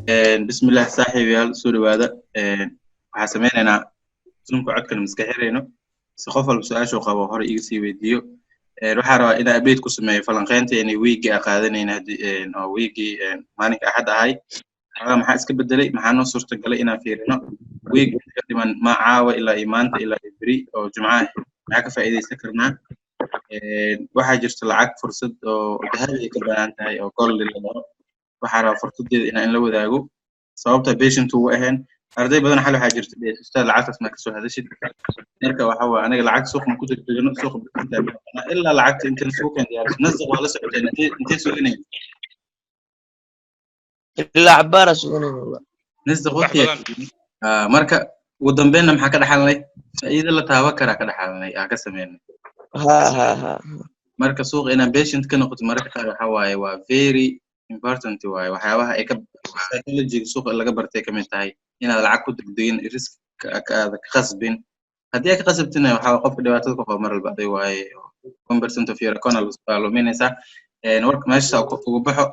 بسم الله صاحبي يال سوري هذا waxaa sameynaynaa zoomka codkan iska xirayno si qof walba su'aasha uu qabo hore iga sii weydiiyo waxaan rabaa inaan update ku sameeyo falanqeynteena weekii aan qaadanayna oo weekii maalinka axad ahay maxaa iska bedelay maxaa noo suurtagalay inaan fiirino week ka dhiman ma caawa ilaa iyo maanta ilaa iyo beri oo jumcaha maxaa ka faa'iidaysan karnaa waxaa jirta lacag fursad oo dahabi ay ka banaan tahay oo gold la dhaho waxaa rabaa fursadeeda inaan la wadaago sababta patient uu ahayn arday badan xal waxaa jirta ustaad lacagtaas ma ka soo hadashid marka waxa waa aniga lacag suuq ma ku degdegno suuq ilaa lacagta inta suuqan diyaarsan nasaq waa la socotay intee suuqinay ilaa cabaara suuqinay wallah nasaq waqti marka ugu dambeynna maxaa ka dhaxalnay faa'iido la taaban karaa ka dhaxalnay aan ka sameynay ha marka suuq inaan patient ka noqoto marka qaar waxa waaye waa very important waaye waxyaabaha ay ka psychology suuqa laga bartay kamid tahay inaad lacag ku degdegin risk ka qasbin haddii aad ka qasabtina waxa qofka dhibaatada ku qabo mar walba aday waaye 1% of your economy waa luminaysa warka meesha ugu baxo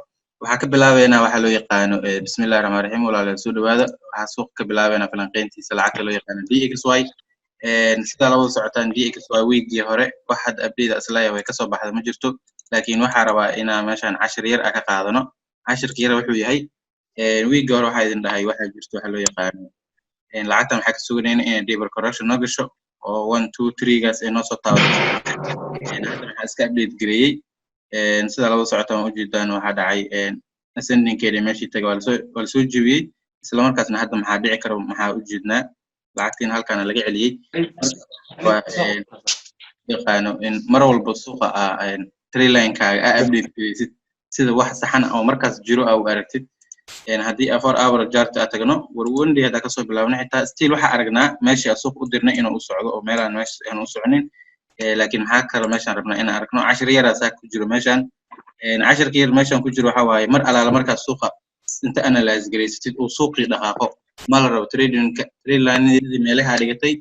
waxaa ka bilaabeynaa waxa loo yaqaano bismillaahir rahmaanir rahiim walaalayaal soo dhawaada waxaa suuqa ka bilaabeynaa falanqeyntiisa lacagta loo yaqaano DXY sida la wada socotaan DXY weekii hore wax had update aslaya way ka soo baxday ma jirto laakiin waxaa rabaa inaan meeshan cashir yar ka qaadano cashirka yar wuxuu yahay weekii hore waxaa idin dhahay waxaa jirto waxa loo yaqaano lacagtan waxaa ka suganayna inay deeper correction noo gasho oo 1 2 3 gaas ay noo soo taabato hadda waxaa iska update gareeyay sida la wada socotaan ujeedaan waxaa dhacay ascending keeda meeshii tagay waa la soo jebiyey isla markaasna hadda maxaa dhici kara maxaa ujeednaa lacagtiin halkaana laga celiyey yaqaano in mar walba suuqa trade line-kaaga update gareysid sida wax saxan oo markaas jiro u aragtid haddii 4 hour chart aad tagno war one day hadda ka soo bilaabno xitaa still waxa aragnaa meeshii suuq u dirnay inuu u socdo oo meelaan meesha aan u soconin laakiin maxaa kale meeshaan rabnaa inaan aragno cashir yar asaa ku jiro meeshaan cashirka yar meeshaan ku jiro waxa waaye mar alaala markaas suuqa inta analyze gareysatid uu suuqii dhaqaaqo ma la rabo trade line-yadii meelaha dhigatay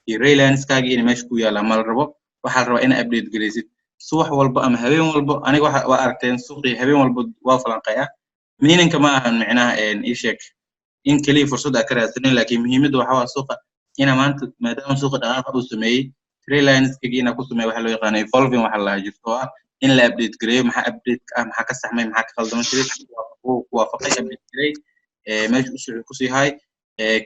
iyo ray lines-kaaga inay meesha ku yaalaan ma la rabo waxaa la rabaa inaa update gareysid subax walba ama habeen walba aniga waa aragteen suuqii habeen walba waa falanqeeya meaning ma ahan macnaha ii sheeg in kaliya fursad aad ka raadsanin laakiin muhiimadda waxa waa suuqa ina maanta maadaama suuqa dhaqaaqa uu sameeyey trade lines-kaaga inaa ku sameeyo waxa loo yaqaano evolving waxa la jirto oo ah in la update gareeyo maxaa update ah maxaa ka saxmay maxaa ka qaldaman trade waafaqay update gareey meesha u socod ku sii hay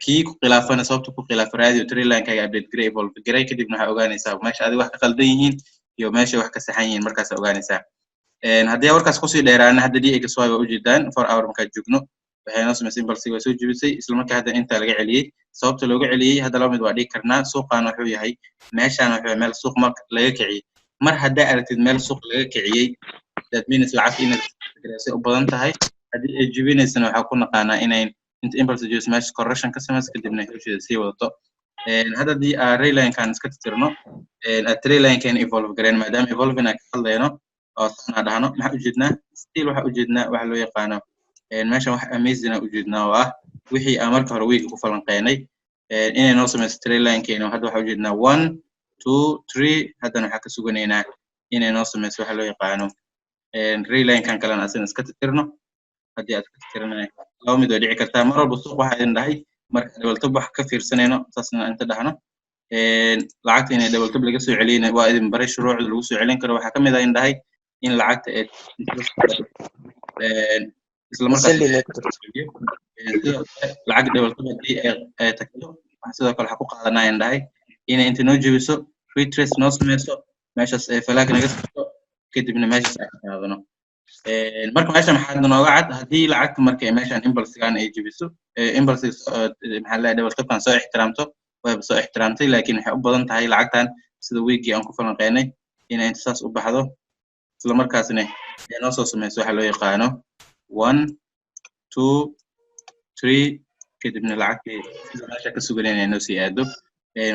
kii ku khilaafana sababta ku khilaaf raadi oo trade line-kaaga update gareey evolve gareey kadibna waxaa ogaanaysaa meesha adiga wax ka qaldan yihiin iyo meesha wax ka saxan yihiin markaas ogaanaysaa haddii warkaas ku sii dheeraana hadda DXY waa ujeedaan 4 hour markaa joogno waxay noo samaysay impulse waa soo jibisay isla markaa hadda inta laga celiyey sababta looga celiyey hadda laba mid waa dhigi karnaa suuqaan wuxuu yahay meeshaan wuxuu meel suuq marka laga kiciyey mar haddaa aragtid meel suuq laga kiciyey that means lacag inay u badan tahay haddii ay jibinaysana waxaa ku naqaanaa inay inta impulse juice meesha correction ka samayso kadibna hawsheeda sii wadato hadda haddii ray line-kan iska tirtirno trade line-kan evolve gareen maadaama evolving aan ka hadlayno oo sanaa dhahno maxaa ujeednaa still waxaa ujeednaa waxa loo yaqaano meeshan wax amazing aan ujeednaa oo ah wixii aan marka hore week ku falanqeynay inay noo samayso trade line-keena hadda waxaa ujeednaa 1 2 3 haddana waxaa ka suganaynaa inay noo samayso waxa loo yaqaano ray line-kan kalena asina iska tirtirno haddii aad ka tirtirnay laba mid way dhici kartaa mar walba suuq waxaa idin dhahay marka double top wax ka fiirsanayno saasna inta dhahno lacagta inay double top laga soo celiyay waa idin baray shuruucda lagu soo celin karo waxaa kamid ah in dhahay in lacagta isla markaas lacag double top haddii ay tagto sidoo kale waxaa ku qaadanaa in dhahay inay inta noo jebiso retrace noo sameyso meeshaas ay falaag naga soo kadibna meeshaas aan qaadano marka meesha maxaa nooga cad haddii lacagta markay meeshan impulse-gaan ay jebiso impulse maxaa la double top-kan soo ixtiraamto wayba soo ixtiraamtay laakiin waxay u badan tahay lacagtan sida weekii aan ku falanqeynay inay inta saas u baxdo isla markaasna ay noo soo sameyso waxa loo yaqaano 1 2 3 kadibna lacagtii sida meesha ka sugan inay noo sii aado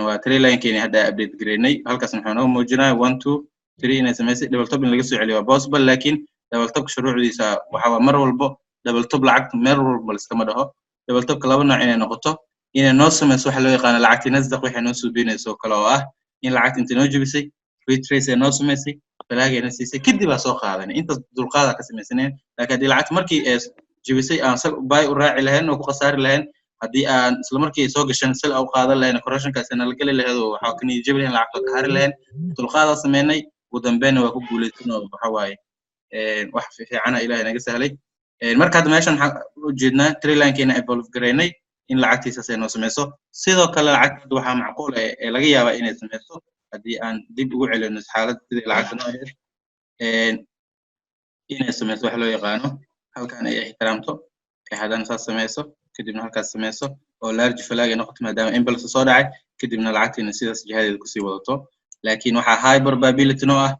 waa trade line-keeni hadda update gareynay halkaas waxaan noo muujinaa 1 2 3 inay sameysay double top in laga soo celiyo waa possible laakiin double top shuruucdiisa waxa waa mar walba double top lacagta meel walba iskama dhaho double top laba nooc inay noqoto inay noo sameyso waxa loo yaqaan lacagta nasdaq waxay noo suubinayso kale oo ah in lacagta inta noo jebisay retrace ay noo sameysay falaagayna siisay kadib aa soo qaadanay inta dulqaada ka sameysanayn laakiin haddii lacagta markii jibisay aan sal buy u raaci lahayn oo ku khasaari lahayn haddii aan isla markii soo gashan sal u qaadan lahayn correctionkaas aan la gali lahayd oo waxa ka niyad jabi lahayn lacagta ka hari lahayn dulqaada sameynay ugu dambeyn waa ku guulaysanay waxa waaye wax fiican ilaahay naga sahlay marka hadda meeshan waxaan u jeednaa trailankeena evolve gareynay in lacagtiisa ay noo sameyso sidoo kale lacagta waxaa macquul ah ee laga yaabaa inay sameyso haddii aan dib ugu celino xaalad sidii lacagta noo ahayd inay sameyso wax loo yaqaano halkan ay ixtiraamto haddana saas sameyso kadibna halkaas sameyso oo large flag ay noqoto maadaama impulse soo dhacay kadibna lacagtiina sidaas jihadeeda kusii wadato laakiin waxaa high probability noo ah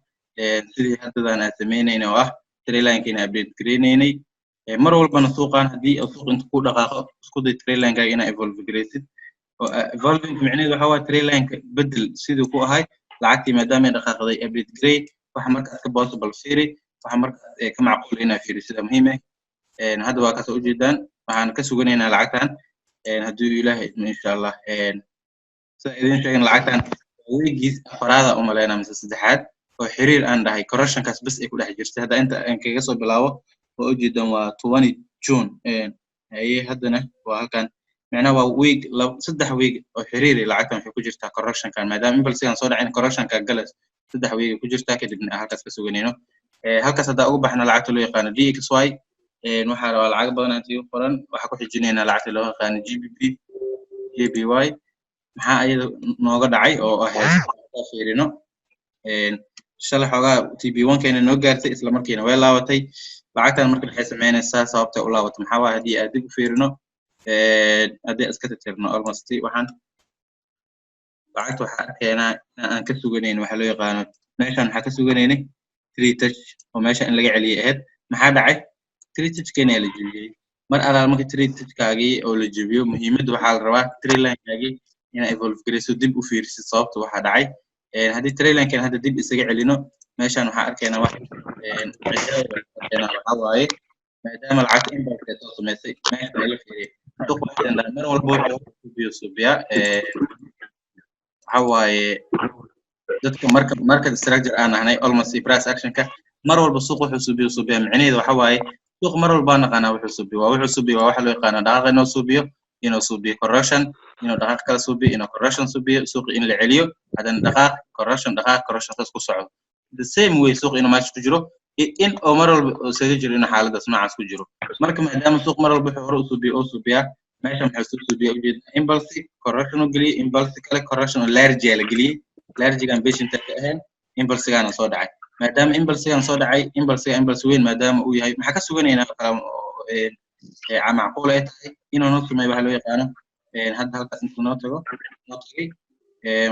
sidii haddadan aan sameynayna oo ah trailankeena update gareynaynay mar walbana suuqan haddii suuq inta ku dhaqaaqo isku day trailankaaga inaa evolve gareysid oo evolving micnaheedu waxa waa trailanka bedel siduu ku ahay lacagtii maadaama ay dhaqaaqday update garey waxa markaas ka possible fiiri waxa markaas ka macquul inaa fiiri sida muhiim ah hadda waa kasoo ujeedaan waxaan ka suganaynaa lacagtan haddii ilaahay idmo insha allah sida idin sheegan lacagtan weegiis afaraada u maleynaa mise saddexaad oo xiriir aan dhahay correctionkaas bas ay ku dhex jirtay hadda inta aan kaga soo bilaabo oo ujeedan waa 20 June haye haddana waa halkan macnaha waa week saddex week oo xiriir lacagtan waxay ku jirtaa correctionkan maadaama impulse-gan soo dhacay correctionka galas saddex week ku jirtaa kadibna halkaas ka suganayno halkaas hadda ugu baxna lacagta loo yaqaan DXY waxaa rabaa lacag badan intii u qoran waxa ku xijinayna lacagta loo yaqaan GBP JPY maxaa ayada nooga dhacay oo ahayd fiirino shalay xogaa TB1 keena noo gaartay isla markiina way laabatay lacagtan marka waxay sameynaysaa sababta u laabato maxaa waa haddii aad dib u fiirino haddii iska tirtirno almost waxaan lacagta waxaa arkeenaa aan ka suganayn waxa loo yaqaano meeshan waxaa ka suganaynay 3 touch oo meesha in laga celiyay ahayd maxaa dhacay 3 touch keena la jebiyay mar alaal marka 3 touch kaagii oo la jebiyo muhiimaddu waxaa la rabaa trailankaagii ina evolve gareyso dib u fiirisid sababta waxa dhacay haddii trailankan hadda dib isaga celino meeshan waxaa arkeenaa wax waxa waaye maadaama lacagta impulse soo sameysay meesha la fiiriyay suuq waxaan mar walba wuxuu suubiyaa waxa waaye dadka marka structure aan ahnay almost price action ka mar walba suuq wuxuu suubiyaa macnaheedu waxa waaye suuq mar walba naqana wuxuu suubiyaa waxa loo yaqaan dhaqaaq inuu suubiyo correction inuu dhaqaaq kala suubiyo inuu correction suubiyo suuq in la celiyo hadan dhaqaaq correction taas ku socdo the same way suuq inuu match ku jiro in oo mar walba oo saga jiro in xaaladaas noocaas ku jiro marka maadaama suuq mar walba wuxuu hore u suubiyaa meesha maxay suubiyaa ujeed impulse correction u galiye impulse kale correction oo large la galiye large-gan patient ka ahayn impulse-gan soo dhacay maadaama impulse-gan soo dhacay impulse weyn maadaama uu yahay maxaa ka suganaynaa macquul ay tahay inuu noo sameeyo waxa loo yaqaano hadda halkaas intuu noo tagay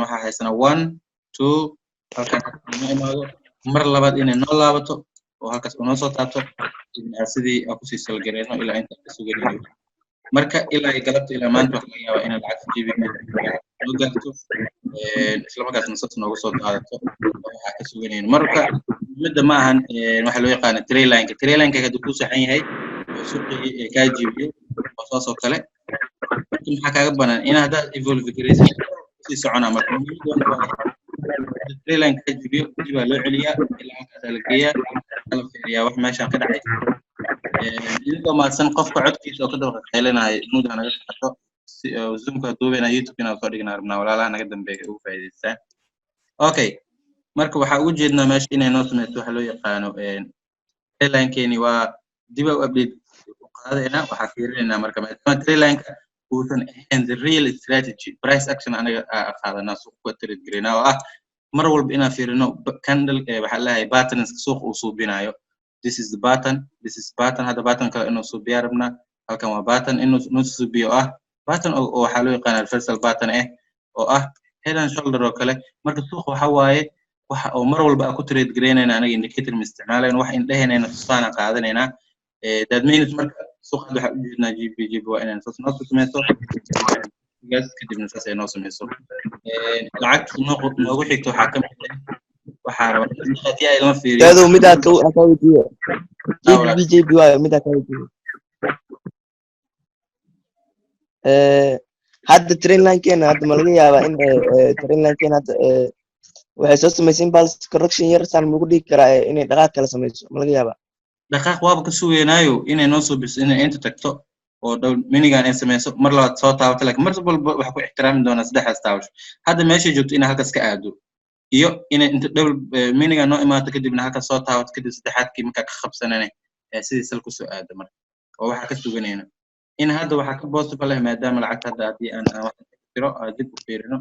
waxaa haysanaa 1 2 halkan noo imaado mar labaad inay noo laabato oo halkaas noo soo taabto sidii aan kusii salgareeno ilaa inta ka suganayno marka ilaa galabta ilaa maanta waxa laga yaabaa inay lacagta GB noo gaarto isla markaasna sas noogu soo qaadato waxaa ka suganayno marka midda ma ahan waxa loo yaqaan trailanka hadduu ku saxan yahay oo suuqii ka jibiyo oo saasoo kale marka maxaa kaaga banaan in haddaad evolve gareyso sii soconaa marka trailanka ka jibiyo dibaa loo celiyaa ilaa halkaas la geeyaa kala fiiriyaa wax meeshaan ka dhacay idinka maadsan qofka codkiisa oo ka daba qeylanahay nuuda naga shaqato zoomka duubena youtube inaan soo dhignaa rabnaa walaalaha naga dambeeya ugu faa'iidaystaan okay marka waxaa ugu jeednaa meesha inay noo sameyso waxa loo yaqaano trailankeeni waa dib u update u qaadaynaa waxaa fiirinaynaa marka maadaama trailanka uusan ahayn the real strategy price action anaga qaadanaa suuq ku trade gareynaa oo ah mar walba inaan fiirino candle waxaa leeyahay patterns suuq uu suubinayo this is pattern hadda pattern kale inuu suubiyaa rabnaa halkan waa pattern inuu suubiyo ah pattern oo waxaa loo yaqaan reversal pattern oo ah head and shoulder oo kale marka suuq waxa waaye waxa oo mar walba ku trade gareynayna anaga indicator ma isticmaalayno wax indhaheena tusaan qaadanayna that means marka suuq waxa u jeednaa GBP waa inaan soo sameyso gas kadibna saas ay noo sameyso lacagta noogu xigto waxaa ka mid ah waxaa rabaa haddii ay lama fiiriyo iyadoo mid aad ka weydiiyo JPY mid aad ka weydiiyo hadda trailankeena hadda ma laga yaabaa in trailankeena hadda waxay soo sameysay impulse correction yar saan lagu dhigi karaa inay dhaqaaq kala sameyso ma laga yaabaa دقائق وابا كسوينايو إني نوصل بس إن أنت تكتو oo dhow minigan ay sameeyso mar labaad soo taabato laakiin mar walba waxa ku ixtiraami doonaa saddexdaas taabasho hadda meesha joogto in halkaas ka aado iyo in inta dhow minigan noo imaato kadibna halkaas soo taabato kadib saddexaadkii markaa ka qabsanane sidii sal ku soo aado marka oo waxa ka suganayna in hadda waxa ka possible ah maadaama lacagta hadda haddii aan wax tiro dib u fiirino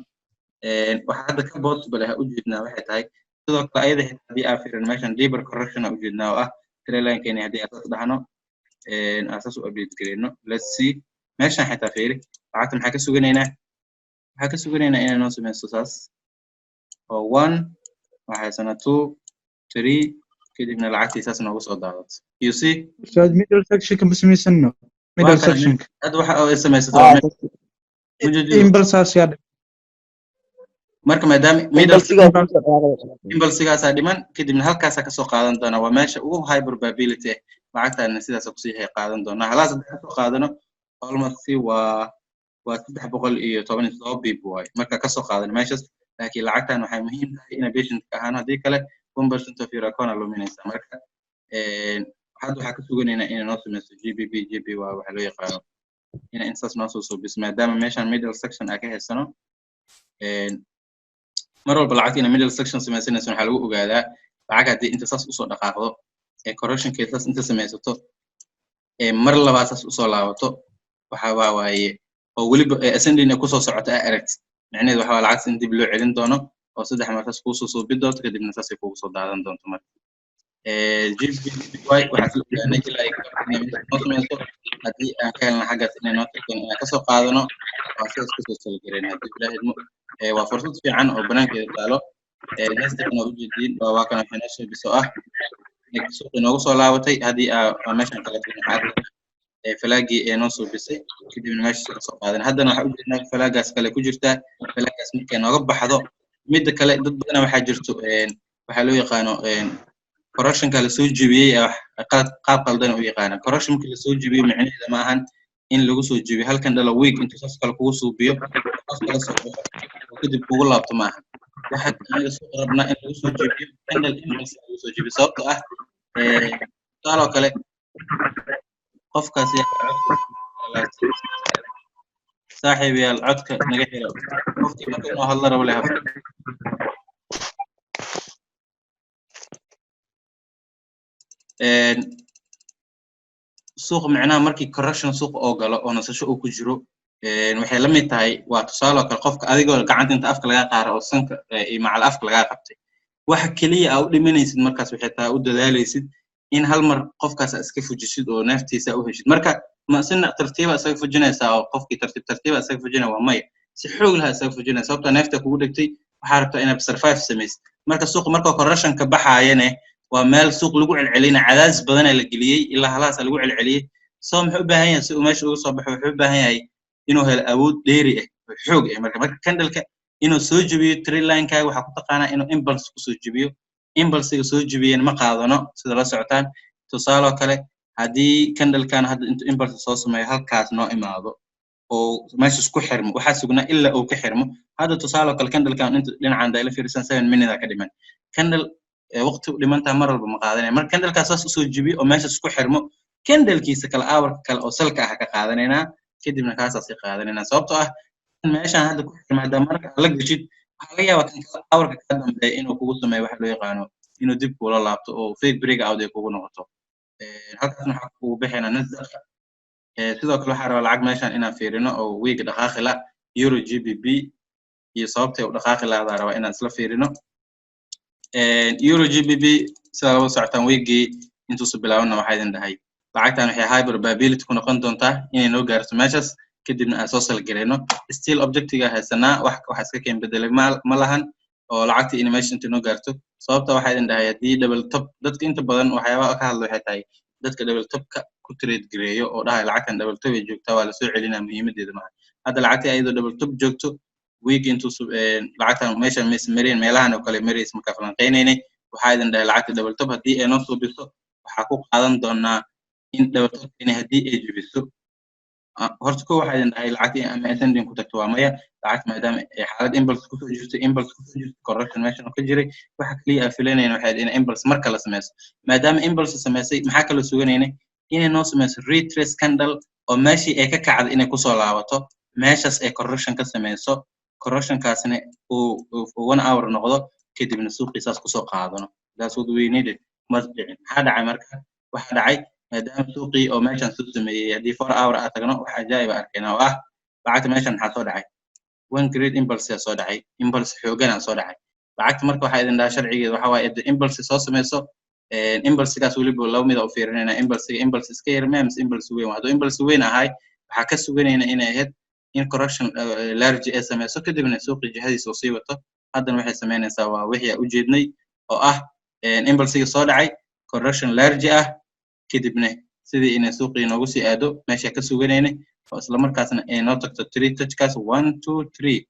waxa hadda ka possible ah u jeednaa waxay tahay sidoo kale ayada haddii aan fiirino meeshan deeper correction u jeednaa oo ah trailine keeni haddii aad dhahno أساس update كرينو let's see ماشي حتى فيري بعد ما حكى سوينا إن نوصل من الأساس أو 1 واحد سنة 2 3 كده من العكس أساسا نوصل الضغط you see أستاذ middle section كم بسمي سنة middle section أدوح أو SMS impulse يعني marka maadaama impulsigaas dhiman kadibna halkaas ka soo qaadan doona waa meesha ugu high probability lacagtaana sidaas ku sii qaadan doona halaas ka soo qaadano almost waa 317 bip way marka ka soo qaadan meeshas laakiin lacagtan waxay muhiim tahay in patient ahaan hadii kale 1% of your account luminaysa marka hadda waxa ka suganayna in noo sameeyo GBP waxa loo yaqaano in insaas noo soo bis maadaama meeshan middle section ay ka heysano mar walba lacagtina middle section sameeysanaysa waxa lagu ogaadaa lacag hadii inta saas u soo dhaqaaqdo correction cases inta sameeysato mar labaad saas u soo laabato waxa waaye oo waliba ascending ku soo socota aragt macnaheedu waxa lacag in dib loo celin doono oo saddex mar saas ku soo bidooto kadibna saas ay kugu soo daadan doonto mar GBY waxa la ogaanay ilaa ay noo sameeyso hadii aan ka helna xaggaas inay noo tageen ka soo qaadano waa sidaas ku soo salgareynaa hadii ilaahaymo waa fursad fiican oo banaankeeda taalo neestina u jeedin waa kana financial biso ah suuq inoogu soo laabatay hadii meeshan kala duwan falaagi noo soo bisay kadibna meesha soo qaadan haddana waxa u jeednaa falaagaas kale ku jirta falaagaas markay nooga baxdo mid kale dad badan waxa jirto waxa loo yaqaano correction kala soo jibiyay qaab qaldan u yaqaan correction kala soo jibiyay macnaheedu ma ahan in lagu soo jibiyo halkan dhala week inta saas kala kugu suubiyo kala soo kadib kugu laabto ma ahan waxa anaga soo rabnaa in lagu soo jibiyo candle impulse lagu soo jibiyo sababtoo ah taalo kale qofkaas saaxiib yaal codka naga xiro qofkii markuu noo hadla rabo leeyahay suuq macnaha markii correction suuq oo galo oo nasasho uu ku jiro waxay la mid tahay waa tusaale kale qofka adigoo gacanta inta afka laga qaaro oo sanka iyo macal afka laga qabtay waxa kaliya aad u dhimanaysid markaas waxay tahay u dadaalaysid in hal mar qofkaas iska fujisid oo naftiisa u heshid marka ma sinna tartiib isaga fujinaysa oo qofkii tartiib isaga fujinaya waa may si xoog leh isaga fujinaysa sababta nafta kugu dhigtay waxa rabtaa inaad survive samaysid marka suuq marka correction ka baxayane waa meel suuq lagu celcelina cadaadis badan la geliyay ilaa halaas lagu celceliyay soo muxuu u baahan yahay si uu meesha uga soo baxo wuxuu u baahan yahay inuu helo awood dheeri ah xoog ah marka candle-ka inuu soo jibiyo trend line-ka waxa ku taqaanaa inuu impulse ku soo jibiyo impulse-ga soo jibiyeen ma qaadano sida la socotaan tusaale kale hadii candle-kan hadda intuu impulse soo sameeyo halkaas noo imaado oo meesha isku xirmo waxa sugnaa ilaa uu ka xirmo hadda tusaale kale candle-kan intuu dhinacan dayla fiirsan 7 minutes ka dhiman candle waqti u dhimantaa mar walba ma qaadanay marka candle-kaas soo jibiyo oo meesha isku xirmo candle-kiisa kala hour kale oo salka ah ka qaadanayna kadibna kaasaas ay qaadanayna sababtoo ah meeshan hadda ku xirmaada marka la gashid waxa laga yaabaa kan kala hour ka dambeeyo inuu kugu sameeyo wax loo yaqaano inuu dib kula laabto oo fake break out ay kugu noqoto halkaasna waxa kugu bixinaa nasdaq sidoo kale waxa rabaa lacag meeshan inaan fiirino oo week dhaqaaqi la euro GBP iyo sababtay u dhaqaaqi lahayd rabaa inaan isla fiirino euro GBP sida loo socotaan weekii intuu soo bilaabana waxa idin dhahay lacagtan waxay high probability ku noqon doontaa inay noo gaarto meeshas kadibna aan soo salgareeno still objective haysanaa wax iska keen bedelay ma lahan oo lacagta in meesha inta noo gaarto sababta waxa idin dhahay hadii double top dadka inta badan waxyaabaha ka hadlo waxay tahay dadka double top ka ku trade gareeyo oo dhahay lacagtan double top ay joogtaa waa la soo celinaa muhiimadeeda ma hadda lacagta ayadoo double top joogto week intuu lacagtan meesha mareen meelahan oo kale mareys marka falanqeynayna waxa idin dhahay lacagta double top hadii ay noo soo biso waxa ku qaadan doonaa in double top in hadii ay jibiso horta ko waxaa idin dhahay lacagtii ama ascending ku tagto waa maya lacagta maadaama xaalad impulse kusoo jirto correction meeshan ka jiray waxa kaliya aan filanayna waxay in impulse marka la sameeyo maadaama impulse sameysay maxaa kala suganayna inay noo sameyso retrace candle oo meeshii ay ka kacday inay kusoo laabato meeshaas ay correction ka sameyso correction kaasna uu 1 hour noqdo kadibna suuqiisaas kusoo qaadano that's what we needed maxaa dhacay marka waxa dhacay maadaama suuqii oo meeshan soo sameeyay hadii 4 hour aad tagno waxa ajaayib arkayna oo lacagta meeshan maxaa soo dhacay one great impulse soo dhacay impulse xoogan soo dhacay lacagta marka waxa idin dhahay sharcigeedu waxa waaye impulse soo sameyso impulse kaas waliba laba mid oo fiirinayna impulse iska yarmeems impulse weyn waa impulse weyn ahay waxa ka suganayna inay ahayd in correction large ay sameyso kadibna suuqii jihadiisa soo wato haddana waxay sameynaysaa waa wixii u jeednay oo impulse soo dhacay correction large kadibna sidii inay suuqii noogu sii aado meesha ka suganayna oo isla markaasna ay noo tagto 3 touchkaas 1 2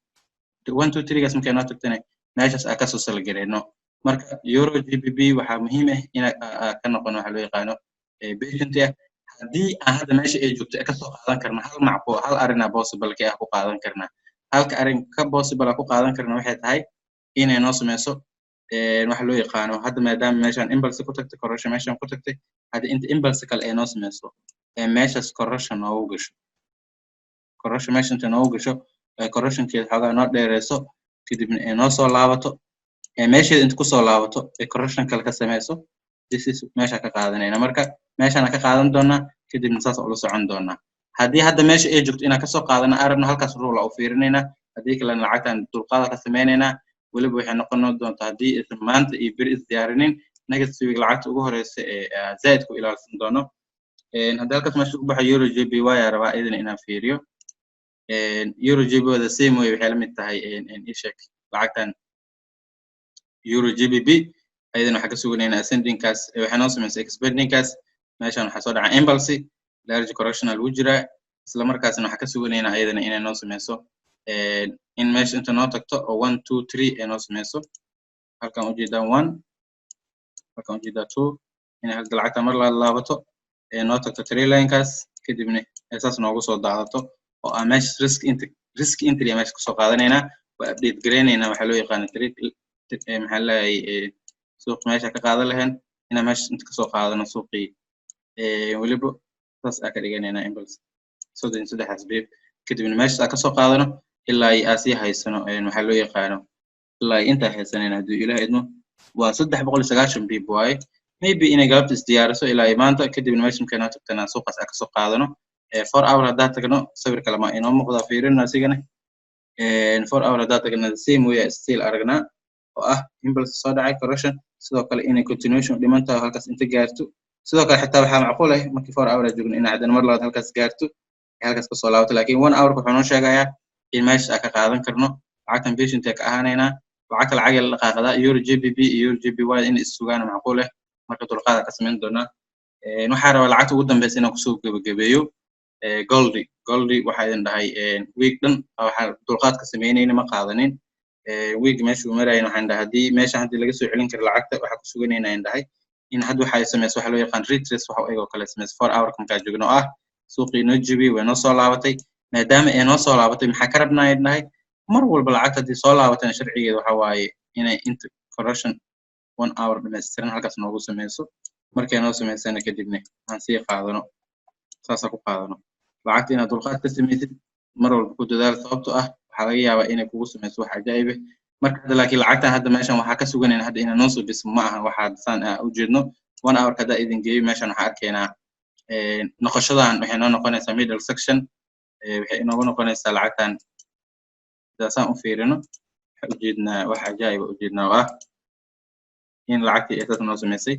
3 gaas markay noo tagtana meeshaas ka soo salgareeno marka euro GBP waxa muhiim ah in ka noqono waxa loo yaqaano patient hadii aan hadda meesha ay joogto ka soo qaadan karna hal macquul hal arina possible ka ku qaadan karna halka arin ka possible ku qaadan karna waxay tahay inay noo sameyso waxa loo yaqaano hadda maadaama meeshan impulse ku tagtay correction meeshan ku tagtay hadda inta impulse kale ay noo sameyso meeshaas correction oo gasho correction meeshan oo gasho correction keeda xagaa noo dheereyso kadibna ay noo soo laabato meesheeda inta ku soo laabato correction kale ka sameyso this is meesha ka qaadanayna marka meeshan ka qaadan doonaa kadibna saas oo la socon doonaa hadii hadda meesha ay joogto inaan ka soo qaadano aragno halkaas rule oo fiirinayna hadii kale lacagtan dulqaad ka sameynayna waliba waxay noqon doontaa hadii maanta iyo bir is diyaarinin next week lacagta ugu horeysa zaid ku ilaalsan doono hadda halkaas meesha u baxay euro JPY rabaa idin inaan fiiriyo euro JPY the same way waxay la mid tahay ishak lacagtan euro GBP ayadana waxa ka suganayna ascending kaas waxay noo sameysay expanding kaas meeshan waxa soo dhacay impulse large correctional uu jira isla markaasna waxa ka suganayna ayadana inay noo sameyso in meesha inta noo tagto oo 1 2 3 ay noo sameyso halkan u jeedaan 1 halkan u jeedaan 2 in halka lacagta mar la laabato noo tagto 3 line kaas kadibna asaas noogu soo daadato oo aan meesha risk entry meesha ku soo qaadanayna waa update gareynayna waxa loo yaqaan trade maxaa lahayn suuq meesha ka qaadan lahayn ina meesha inta ka soo qaadano suuqii waliba saas ka dhiganayna impulse soo saddex asbaab kadibna meesha ka soo qaadano ilaa ay aasi haysano waxa loo yaqaano ilaa inta haysanayna haduu ilaahay idmo waa 390 BPY maybe inay galabta isdiyaariso ilaa maanta kadibna meesha markay noo tagtana suuqaas ka soo qaadano 4 hour hadaa tagno sawir kale ma inoo muuqda fiirina asigana 4 hour hadaa tagno same way still aragnaa oo impulse soo dhacay correction sidoo kale inay continuation dhimanta halkaas inta gaarto sidoo kale xitaa waxa macquul ah markii 4 hour joogno in hadan mar labaad halkaas gaarto halkaas ka soo laabato laakiin 1 hour wuxuu noo sheegayaa in meesha ka qaadan karno lacagtan patient ka ahaanayna lacag lacag la dhaqaaqada euro GBP euro JPY in isugaan macquul ah marka dulqaad ka sameyn doona waxa raba lacagta ugu dambeysay inaan ku soo gabagabeeyo goldi waxa idin dhahay week dhan waxa dulqaad ka sameynayna ma qaadanin week meesha marayna waxaan dhahay hadii meesha hadii laga soo celin karo lacagta waxa ku suganayna in dhahay in had waxa ay sameeyso waxa loo yaqaan retrace waxa ay kale sameeyso 4 hour kan ka joogno suuqii noo jibiyay way noo soo laabatay maadaama ay noo soo laabatay maxaa ka rabnaa in dhahay mar walba lacagta hadii soo laabatana sharcigeedu waxa waaye inay inta correction 1 hour dhameystiran halkaas noogu sameeyso markay noo sameeysana kadibna aan sii qaadano saas ku qaadano lacagta inaad dulqaad ka sameeysid mar walba ku dadaal sababtoo waxa laga yaabaa inay kugu sameyso wax ajaa'ib ah marka laakiin lacagta hadda meeshan waxa ka suganayna hadda inaan noo soo bis ma aha waxa san u jeedno 1 hour kada idin geeyo meeshan waxa arkeena noqoshadan waxay noo noqonaysaa middle section waxay inoo noqonaysaa lacagtan sidaasan u fiirino waxa u jeednaa wax ajaa'ib u jeednaa in lacagtii ay noo sameysay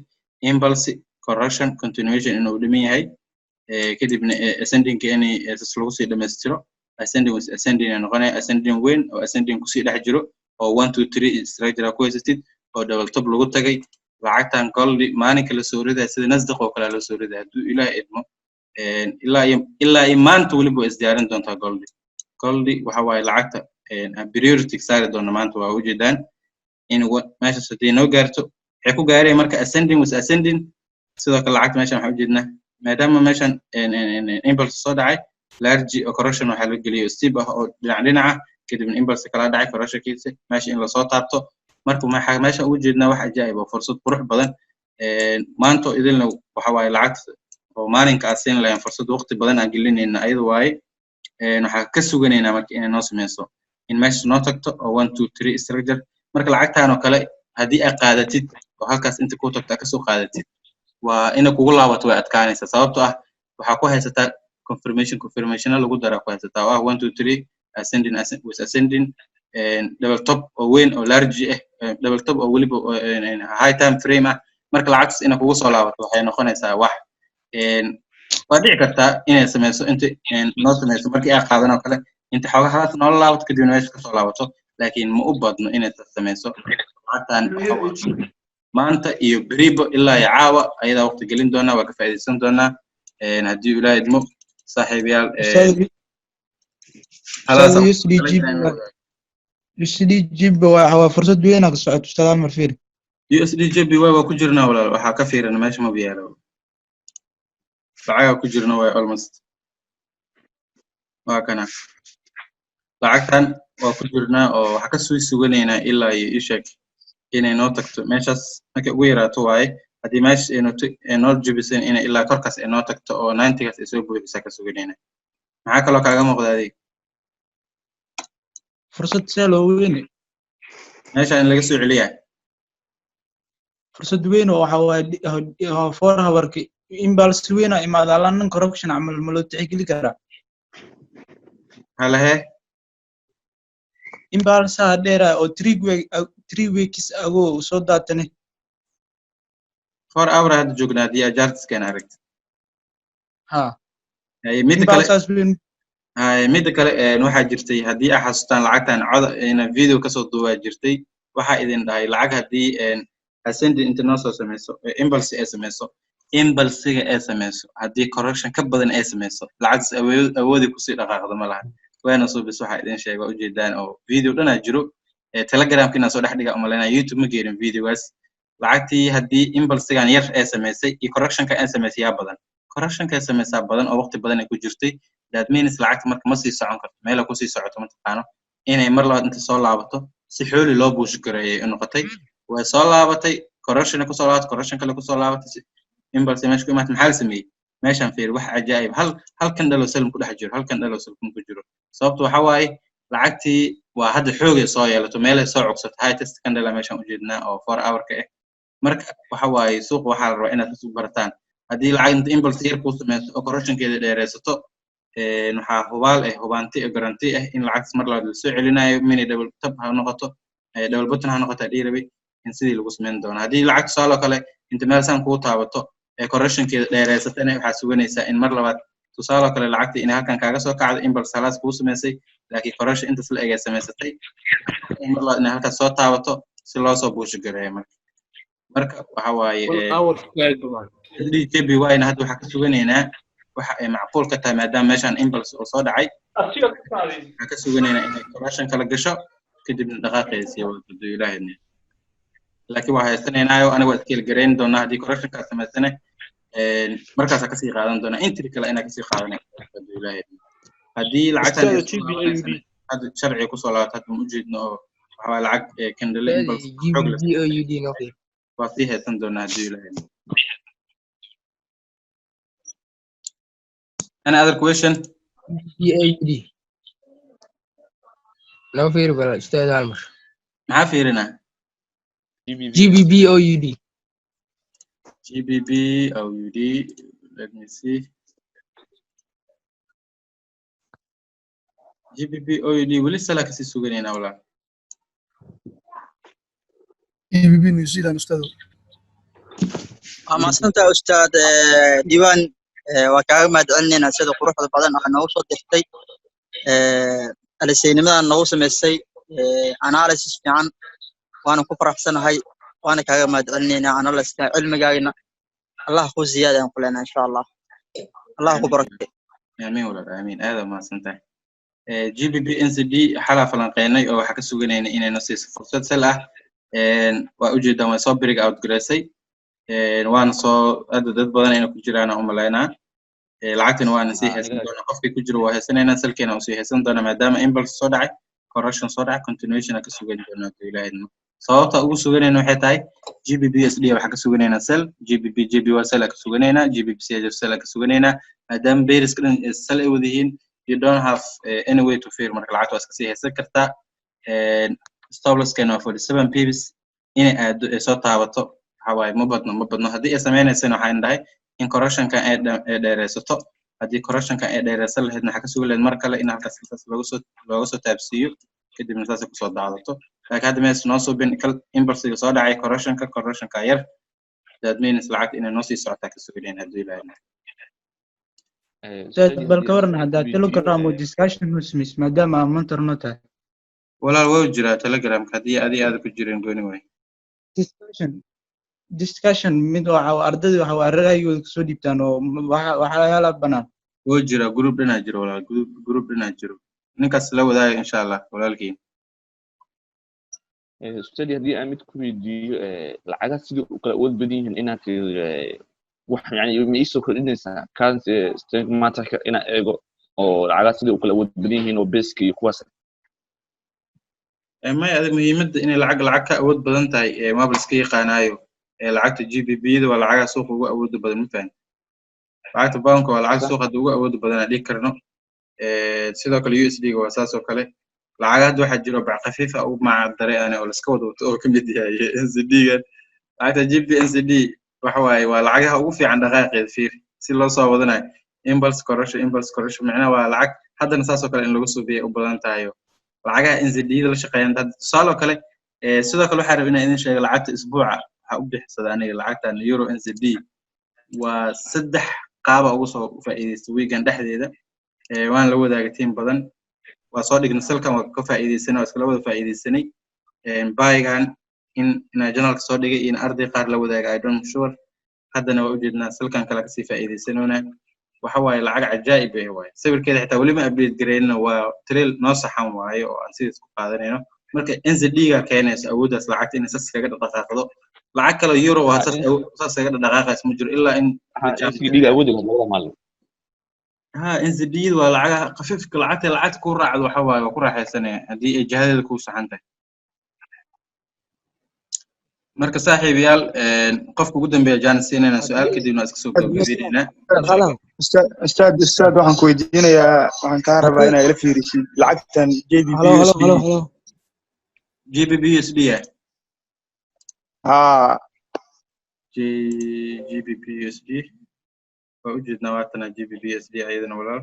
impulse correction continuation inuu dhiman yahay kadibna ascending inay lagu sii dhameystiro ascending noqonaya ascending weyn oo ascending ku sii dhex jiro oo 1 2 3 structure ku haysatid oo double top lagu tagay lacagtan gold maalinka la soo riday sida nasdaq oo kale la soo riday haduu ilaahay idmo ilaa maanta waliba isdiyaarin doonta gold waxa waaye lacagta priority saari doona maanta waa u jeedaan in meesha sidii noo gaarto waxay ku gaareen marka ascending sidoo kale lacagta meeshan waxa u jeednaa maadaama meeshan impulse soo dhacay large correction waxa la geliyo steep ah oo dhinaca kadib impulse kala dhacay correctionkiisa meesha in la soo taabto marka waxa meesha ugu jeednaa wax ajaa'ib ah fursad qurux badan maanta idilna waxa waaye lacagta oo maalinka asin lahayn fursad waqti badan aan gelinayna ayadu waaye waxa ka suganayna marka inay noo sameyso in meesha noo tagto oo 1 2 3 structure marka lacagtaan oo kale hadii ay qaadatid oo halkaas inta ku tagta ka soo qaadatid waa ina kugu laabato way adkaanaysa sababtoo ah waxa ku haysataa confirmation lagu dara ku haysataa waa 1 2 3 ascending double top oo weyn oo large double top oo waliba high time frame ah marka lacagtaas ina kugu soo laabato waxay noqonaysaa wax waa dhici kartaa inay sameyso inta noo sameyso markii ay qaadan oo kale inta xogahaas noo laabato kadib meesha ka soo laabato laakiin ma u badno inay sameyso lacagtaan maanta iyo beribo ilaa iyo caawa ayadaa waqti gelin doonaa waa ka faa'iideysan doonaa haddii ilaahay idmo saaxiibayaal USDJB waa fursad weyn oo socod ustaad Amar fiir USDJB waa ku jirnaa walaal waxa ka fiiran meesha ma biyaalo lacag ku jirna way almost waa kana lacagtan waa ku jirnaa oo waxa ka soo suganeynaa ilaa iyo ishak inay noo tagto meeshaas markay ugu yaraato waaye haddii meesha ay noo jabiseen inay ilaa korkaas ay noo tagto oo 90gaas ay soo buuxisaa ka suganeynaa maxaa kaloo kaaga muuqda adiga fursad seel oo weyn meesha in laga soo celiyaa fursad weyn oo waxa waa 4 hourki impulse weyn oo imaada lan corruption amal malo tixgeli kara halahe impulse dheera oo 3 weeks ago soo daatane 4 hour had joognaa di ajarts kan aragti ha ay mid kale waxa jirtay hadii ay xasuustaan lacagtan cod in video ka soo duubaa jirtay waxa idin dhahay lacag hadii ascending international sameyso impulse ay sameyso impulse-ga ay sameyso hadii correction ka badan ay sameyso lacag awoodi ku sii dhaqaaqdo ma laha waana soo bis waxa idin sheegay u jeedaan oo video dhan jiro telegram-kina soo dhex dhiga umalena youtube ma geerin videogaas lacagtii hadii impulse-gan yar ay sameysay iyo correction-ka ay sameysay yaa badan correction-ka ay sameysay badan oo waqti badan ay ku jirtay that means lacagta marka ma sii socon karto meel ku sii socoto ma taqaano inay mar labaad inta soo laabato si xooli loo buush gareeyay noqotay way soo laabatay correction ku soo laabatay correction kale ku soo laabatay impulse meesha ku imaatay maxaa la sameeyay meeshan fiir wax ajaa'ib halkan dhalo salm ku dhex jiro halkan dhalo salm ku jiro sababtu waxa waaye lacagtii waa hadda xoogay soo yeelato meel ay soo cugsato high test kan dhalo meeshan u jeednaa oo 4 hour ka marka waxa waaye suuq waxa la rabaa inaad isku barataan hadii lacagta impulse yar ku sameyso oo correction-keeda dheereysato waxa hubaanti guarantee in lacagta mar labaad la soo celinayo mini double top ha noqoto double button ha noqoto dhiirabay in sidii lagu sameyn doono hadii lacag soo kale inta meel san ku taabato correction-keeda dheereysatana waxa suganaysa in mar labaad tusaale kale lacagta in halkan kaaga soo kacdo impulse salaas ku sameysay laakiin correction inta sila ay sameysatay in mar labaad in halka soo taabato si loo soo buush gareeyo marka waxa waaye DJB waa in hadda waxa ka suganeynaa waxa ay macquul ka tahay maadaama meeshan impulse oo soo dhacay waxa ka suganeynaa in correction kala gasho kadib dhaqaaqaysi wada ilaahayna laakiin waxa haysanaynayo aniga waa skill gareyn doonaa hadii correction ka sameysana markaas ka sii qaadan doonaa entry kale ina ka sii qaadanay wada ilaahayna hadii lacagtan hadda sharci ku soo laabatay ma ujeedno waxa lacag candle impulse waa sii haysan doonaa hadii ilaahayna Any other question? GBBOUD. No fear, but Ustad Amar. ما فيرنا. GBBOUD. GBBOUD. Let me see. GBBOUD. ولسه لك سيسوقين هنا ولا؟ GBB New Zealand أستاذ. ما سنت أستاذ ديوان وكأنه مدعلنا سيد قروح البلدان أنا وصلت تحتي على السينما أنا وصل مسي أنا على أساس عن وأنا كفر أحسن هاي وأنا كأنه مدعلنا أنا الله علم جاينا الله خو زيادة نقول لنا إن شاء الله الله كبرك آمين ولا آمين هذا ما سنت GBBNCD حلا فلانقيني أو حكى سوقنا إن نصيص فرصة سلة وأوجد ما صبرك أو تجلسي وأنا صو أدد بدن إنه كجرانا أملانا lacagtana waana sii haysan doonaa qofkii ku jiro waa haysanayna salkeena uu sii haysan doonaa maadaama impulse soo dhacay correction soo dhacay continuation ka sugan doonaa ilaahay sababta ugu suganayna waxay tahay GBBSD waxa ka suganaynaa sell GBBJBY sell ka suganaynaa GBBCH sell ka suganaynaa maadaama bearish kan sell ay wadihiin you don't have any way to fear marka lacagtu iska sii haysan kartaa stop loss kana 47 pips inay aad soo taabato waxa waaye ma badno haddii ay sameynaysan waxaan dhahay in correction kan ay dheereysato haddii correction kan ay dheereysan lahayd waxa ka sugan lahayd mar kale in halkaas looga soo taabsiiyo kadibna saas ku soo daadato laakiin hadda mees noo soo bin impulse soo dhacay correction ka yar that means lacag inay noo sii socotaa ka sugan haddii ilaahay bal ka waran hadda telegram oo discussion nusmis maadaama montor no tahay walaal way jiraa telegram hadii aad ku jireen gooni way discussion mid waxa ardaydu waxa aragayooda soo dhibtaan oo waxa yaala banaan way jiraa group dhana jiro walaal group dhana jiro ninkaas la wadaayo insha Allah walaalkiin study hadii aan mid ku weydiiyo lacagaha sidii u kala wad badan yihiin inaad wax yani ma isoo kordhinaysaa currency strength matter ina eego oo lacagaha sidii u kala wad badan yihiin oo basic iyo kuwaas ma adag muhiimadda in lacag ka awood badan tahay ma iska yaqaanayo lacagta GBB-da waa lacagaha suuqa ugu awood badan ma fahmin lacagta pound waa lacag suuqa ugu awood badan aan dhigi karno sidoo kale USD waa saas oo kale lacagaha waxa jiro bac khafiif ah oo macdare oo la iska wado oo kamid yahay NZD-ga lacagta GBNZD waxa waaye waa lacagaha ugu fiican dhaqaaqeed fiir si loo soo wadanayo impulse correction macnaha waa lacag haddana saas oo kale in lagu suubiyo u badan tahay lacagaha NZD-da la shaqeeyaan dad soo kale sidoo kale waxa rabaa inaan idin sheego lacagta isbuuca waxa u bixisada aniga lacagtan euro NZD waa saddex qaab ugu soo faa'iideysto weekend dhexdeeda waan la wadaagay team badan waa soo dhignay salkan waa ka faa'iideysanay iskala wada faa'iideysanay buygan in journalka soo dhigay in arday qaar la wadaaga I don't sure haddana waa u jeednaa salkan kala ka sii faa'iideysanona waxa waaye lacag cajaa'ib ah waaye sawirkeeda xitaa wali ma update gareeyna waa trail noo saxan waaye oo aan sidii isku qaadanayno marka NZD-ga keenaysa awooddaas lacagta in sas kaga dhaqaaqdo lacag kale euro waa sas kaga dhaqaaqaysa ma jiro ilaa in NZD-ga awood leh maalin NZD-da waa lacag khafiifka lacagta ku raacdo waxa waaye waa ku raaxaysanaya haddii ay jihadeeda ku saxan tahay marka saaxiibayaal qofka ugu dambeeya jaan siinayna su'aal kadibna iska soo gudbinayna استاذ waxaan ku weydiinayaa waxaan ka rabaa inaad ila fiirisid lacagtan GBBUSD GBBUSD waa u jeednaa waatana GBBUSD ayadana walaal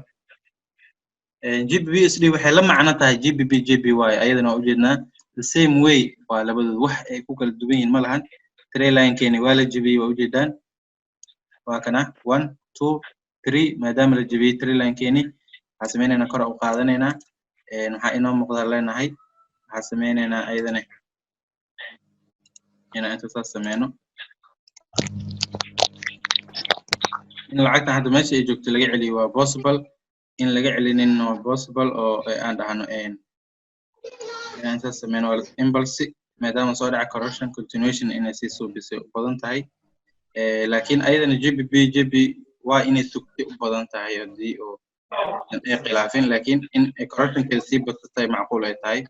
GBBUSD waxay la macno tahay GBBJBY ayadana waa u jeednaa the same way waa labadooda wax ay ku kala duwan yihiin ma lahan trade line keeni waa la jabiyay waa u jeedaan waa kana 1 2 3 maadaama la jabiyay trade line keeni waxa sameeynayna kor u qaadanaynaa waxa inoo muuqda leenahay waxa sameeynayna ayadana inta saas sameeyno in lacagta hadda meesha ay joogto laga celiyo waa possible in laga celinin waa possible oo aan dhahno inta sameeyno impulse maadaama soo dhaca correction continuation inay sii soo bisay u badan tahay laakiin ayadana GBBJB waa inay sugtay u badan tahay hadii oo ay khilaafin laakiin in correction ka sii batay macquul ay tahay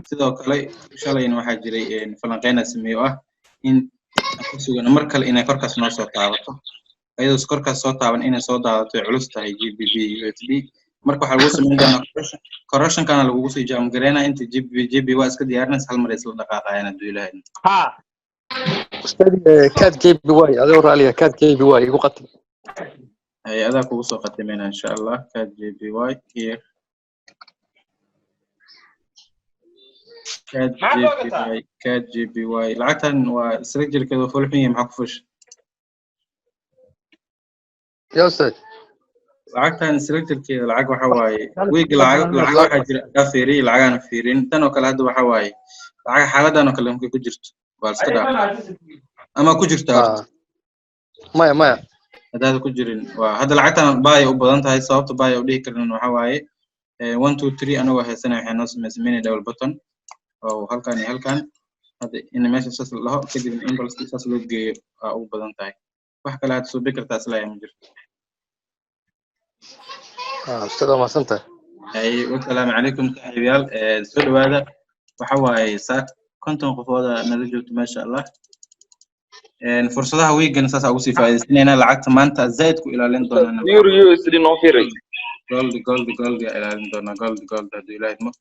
sidoo kale shalayna waxa jiray falanqeyn sameeyo ah in sugan mar kale inay korkaas noo soo taabato ayadoo korkaas soo taaban inay soo daadato culus tahay GBBUSD marka waxa lagu sameyn doonaa correction kana lagu soo jaam gareena inta GBBJB waa iska diyaarinaysa hal mar isla dhaqaaqayna duulahay استاذ كاد JBY هذا ورالي كاد JBY igu qatay ay adaa kugu soo qatimayna insha Allah كاد JBY here كاد JBY lacagtan waa isreejilkeedu fulxin maxaa ku fush يا استاذ lacagtan isreejilkeedu lacag waxa waaye week lacag waxa jira afeeri lacagana fiirin tan oo kale hadda waxa waaye lacag xaaladan oo kale markay ku jirto waa iska dhaaf ama ku jirta maya hadaad ku jirin waa hadda lacagtan baay u badan tahay sababta baay u dhigi karnaa waxa waaye 1 2 3 anagoo haysanay waxay noo sameeyay double button oo halkan iyo halkan hadda in meesha saas laho kadib impulse saas loo geeyo u badan tahay wax kale aad soo bikartaa isla ma jirto استاذ ما سنت أي والسلام عليكم صاحبيال سؤال هذا وحواي ساك كنتم قفوضة نرجو ما شاء الله فرصتها ويجن ساس أو صفة سنين لعقت ما أنت زايدكم إلى لندن أنا يورو يو اس دي نو فيري جولد إلى لندن جولد هذا إلى ما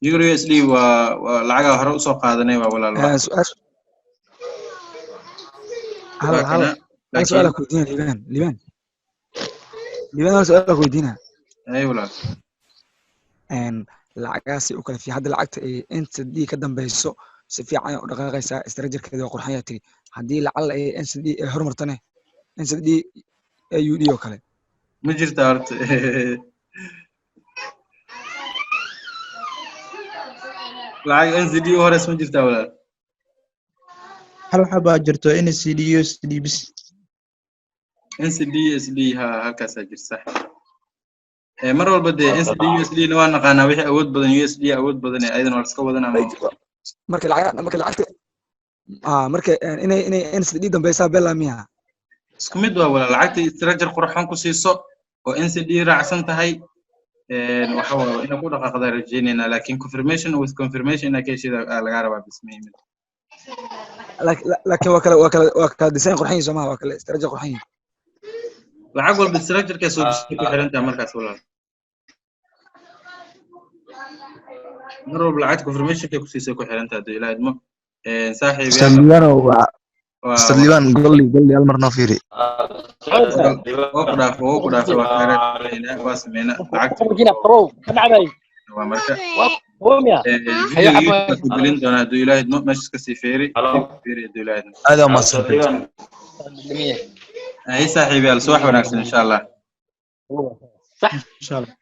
يورو اس دي والعقا هرو سوق هذا نيوا ولا لا سؤال هلا سؤالك ويدينا لبان سؤالك ويدينا أي ولا lacagaasi u kala fi hadda lacagta ay NCD ka dambayso si fiican u dhaqaaqaysa istaraatijiyadeeda waa qurxan yahay hadii lacag ay NCD ay horumartane NCD AUD oo kale ma jirta horta lacag NCD horees ma jirta walaal hal waxa baa jirto NCD USD bis NCD USD halkaas jir sax mar walba de NCD USD waa naqaana wixii awood badan USD awood badan ee aydan iska wadanaa marka lacagta marka inay NCD dambaysa bella miya isku mid waa walaal lacagta istiraajir qurxan ku siiso oo NCD raacsan tahay waxa waa in ku dhaqaaqda rajeynayna laakiin confirmation with confirmation ka shida laga rabaa bismiin laakiin waa kala design qurxan Soomaa waa kala istiraajir qurxan lacag walba istiraajirka soo ku xirantaa markaas walaal mar walba lacag confirmation ku siiso ku xirantaa hadii ilaa idmo saaxiib استليبان قولي هل مرة فيري وقداف وكارة واسمينا لعقت ومركا فيديو دونا دو إلهي دمو ماشي كسي فيري دو إلهي دمو هذا ما صحيح هاي صاحبي الصباح ونكسن إن شاء الله إن شاء الله